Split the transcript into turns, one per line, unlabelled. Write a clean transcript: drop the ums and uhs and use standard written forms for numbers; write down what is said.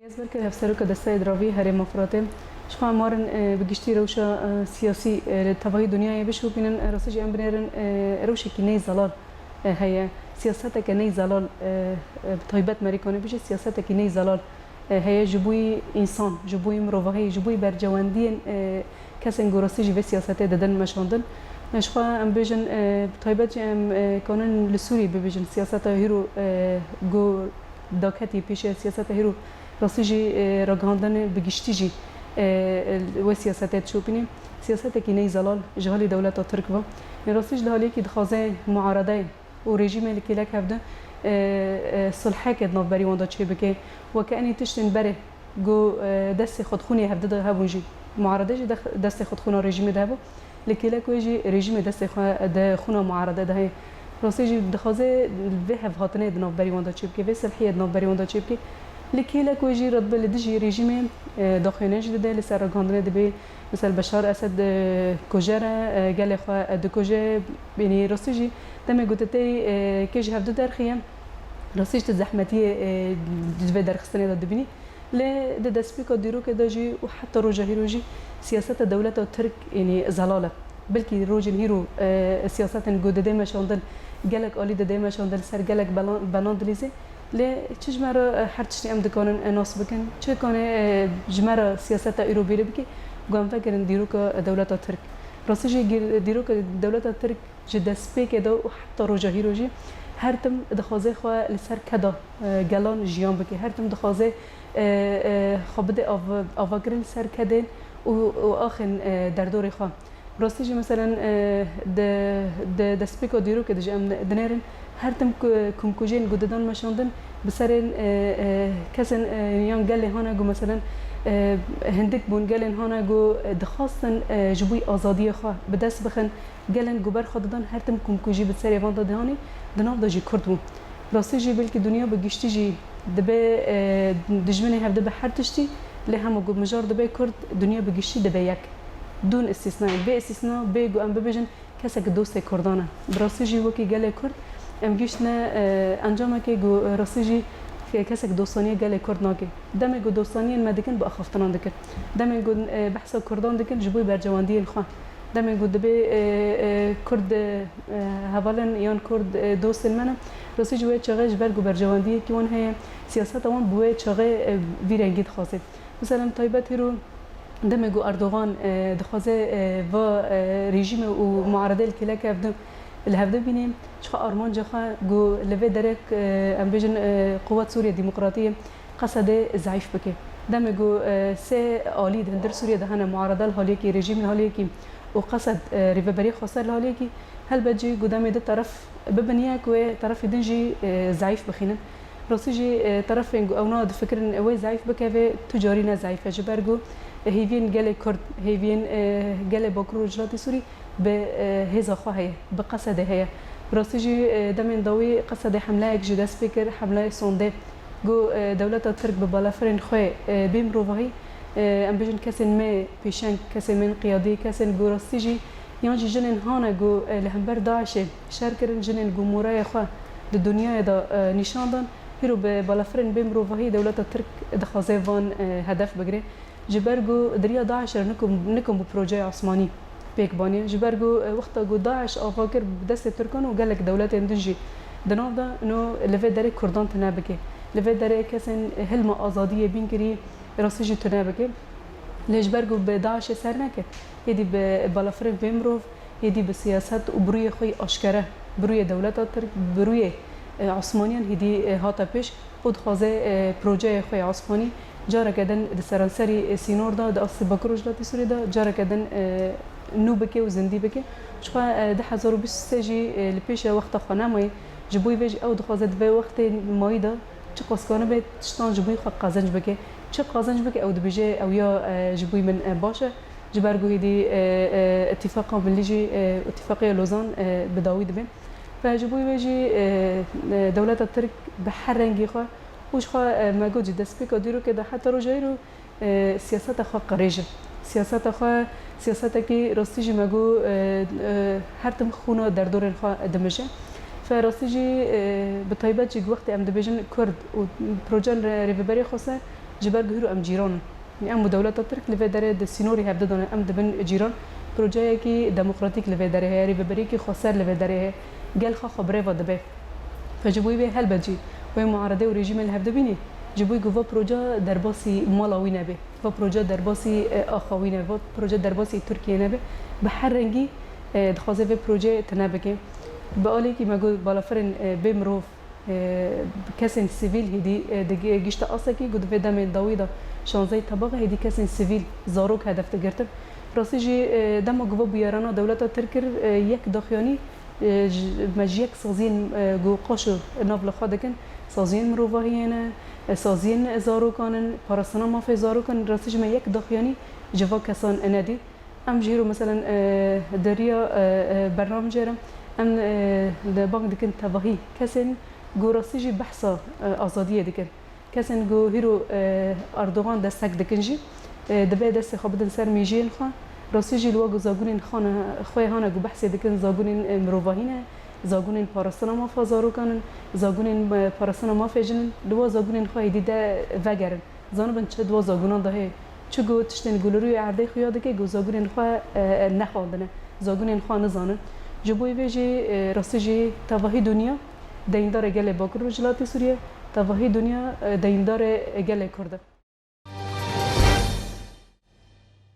بالنسبة لهفسروك دستای دراوی هر مفراطم شخوا مارن بگشتی روشا سیاسی تبعی دنیای بشو بینن راستی ام بنرن روشا کی نی زلال هي سیاست کی نی زلال طیبت مریکانه بشه سیاست کی نی زلال هي جبوی انسان جبوی مروهی جبوی برجواندین کسان گراستی جوی سیاست دادن مشاندن شخوا ام بیشن طیبت ام کانن لسوری ببیشن سیاست هیرو گو داکتی پیش سیاست هیرو راستی جی رگاندن بگشتی جی و سیاستت شو بینیم سیاست کی نی زلال جهالی دولت ترک و راستی جهالی کی دخازه معارضه و رژیم که لک هفته صلح کد نوبری واندا چه بکه و کانی تشتن بره جو دست خودخونی هفته ده هبونجی معارضه جی دست خودخونا رژیم ده هبو لکی لک ویجی رژیم دست خونه معارضه ده راستی جی دخازه به هفهاتنه نوبری واندا چه بکه و صلحیه نوبری واندا چه بکه لكي لك ويجي رد بلدجي ريجيم داخلين جديد لسر رجعنا دبي مثل بشار أسد كوجرة قال إخوة دكوجة بيني رصيجي تم قلتي كيج هفدو درخيم رصيج تزحمتي جدوى درخستني ضد بيني لا ده دسبيكو ديرو كده جي وحتى روجا هيروجي سياسة الدولة الترك يعني زلالة بلكي روجن هيرو سياسة جديدة ما شاندن قالك أولي ده ما شاندن سر قالك بلاندليزي ل چجمرا هر چی ام دکانن ناس بکن چه کنه جمرا سیاست اوروبی بکی گام فکرن دیروک دولت ترک راستش دیروک دولت ترک جد سپیک دو و حتی روجاهی روجی هر تم دخوازه خو لسر کدا گلان جیان بکی هر تم دخوازه خبده آواگرن سر کدن و آخن در دور خو راستش مثلا د سپیک دیروک دج ام دنرن هر تم کمکوجین گوددان مشاندن بسرن کسن یان گله هانا گو مثلا هندک بون گلن هانا گو دخواستن جبوی آزادی خواه به دست بخن گلن گوبر خوددان هر تم کمکوجی بسر وان دادهانی دناب داجی کرد بون راستی جی بلکی دنیا بگشتی جی دبه دجمنه هفته به هر تشتی له هم گو مجار دبه کرد دنیا بگشتی دبه یک دون استثناء به استثناء به گو ام ببیجن کسک دوست کردانه راستی جی وکی گله کرد ام گشتنا انجام که گو راستی کسک دوستانی گله کرد ناگه دم گو دوستانی مدکن با خفتنان دکن دم گو بحث کردان دکن جبوی برجواندی خو دم گو دبی کرد حوالن یان کرد دوست منم راستی جوی چغه جبر گو برجواندی که اون هی سیاست اون بوی چغه ویرنگید خاصه مثلا طیبت رو دم گو اردوغان دخوازه و رژیم و معارضه کلک افدم الهفده بینیم شخا آرمان جخا جو لفه درک ام بیجن قوات سوریا ديمقراطية قصد ضعيف بكي دم جو سه آلي دندر سوريا دهنا معارضة الهاليكي رژیم الهاليكي وقصد ريفبري خسر الهاليكي هل بجي قدام ده طرف ببنياك وطرف دنجي ضعيف بخينا راسيجي طرف او ناد فكرن او ضعيف بكي تجارينا ضعيفه جبرجو هيفين جالي كرد هيفين جالي بكرو جلاتي سوري بهذا خواهي بقصد هي راسيجي دمن ضوي قصد حمله جدا سبيكر حمله سوندي جو دولة الترك ببالافرين خوي بيمروفهي ام بيجن كسن ما بيشان كسن من قيادي كسن جو راسيجي يانجي جنن هانا جو لهمبر داعش شاركرن جنن جو موراي خوا الدنيا دا نشاندن هيرو ببالافرين بيمروفهي دولة الترك دخازي فان هدف بگري جبرجو دريا داعش نكم ببروجي عثماني بيكبانيا جبرجو وقتا جو داعش افاكر بدست تركان وقالك دولات اندنجي دنابدا انه لفي داري كردان تنابكي لفي داري كسن هلما ازاديه بينكري راسيجي تنابكي ليش برجو بداعش سرناك يدي بالافرين بيمروف يدي بسياسات وبروي خوي اشكره بروي دولات الترك بروي عثمانيان هدي هاتا بيش خود خازه بروجي خوي عثماني جارة كدن دسرانسري سينور دا دأصل بكروج لاتي سوري دا جارة كدن نو بكي وزندي بكي شخوا ده حزارو بيش سجي لبيشة وقت خانمي جبوي بيجي او دخوازت بي وقت ماي دا چه قاسكانه بي تشتان جبوي خوا قازنج بكي چه قازنج بكي او دبيجي او يا جبوي من باشا جبرگو هيدي اتفاقا من ليجي اتفاقية لوزان بداوي دبين فجبوي بيجي دولة الترك بحرنجي خوا وش خوا ما جود دسبيك ديرو كده حتى رجعيرو سياسات خوا قريجة سياسات خوا سياسات كي راستيجي ما جو هرتم خونا در دور خوا دمجة فراستيجي بطيبات جي وقت ام دبيجن كرد و بروجان ريفبري خاصة جبر گهرو ام جیران یعنی ام دولت ترک لوی داره د سینوری هفته دانه ام دبن جیران پروژه کی دموکراتیک لوی داره هری ببری کی خسر لوی داره گل خبره و دبه فجبوی به هل بجی و معارضه و رژیم الهفته بینی جبوی گفت پروژه درباسی مالاوی نبه و پروژه درباسی آخوی نبه و پروژه درباسی ترکیه نبه به هر رنگی دخوازه به پروژه تنبگه به آلی که مگو بالافرین بمروف کسین سیویل هدی دیگه گشت آسکی گود به دم داویدا 16 طبقه هدی کسین سیویل زاروک هدف گرفت راستی جی دم گفت بیارانا دولت ترکر یک داخیانی مجیک سازین گو قاشو نابل خودکن سازین مروفاهیانه سازین زاروکانن پاراستانا مافی زاروکان راستی جی یک داخیانی جوا کسان اندی ام جیرو مثلا دریا برنامج جرم ام بانک دکن تباهی کسین گو راستی جی بحثا آزادیه دکن کسین گو هیرو اردوغان دستک دکنجی دبی دست خوابدن سر میجین خواه راستی جی لوا گو زاگونین خانه خواه هانه گو بحثی دکن زاگونین مروواهینه زاگونین پاراستانا مافا زاروکانن زاگونین پاراستانا مافا جنن لوا زاگونین خواه دیده وگرن زانو بن چه دوا زاگونان دهه چه گو تشتین گلوروی عرده خویاده که گو زاگونین خواه نخواندنه زاگونین خواه نزانن جبوی ویجی راستی جی تواهی دنیا دیندار گله باکر رجلاتی سوریه تواهی دنیا دیندار گله کرده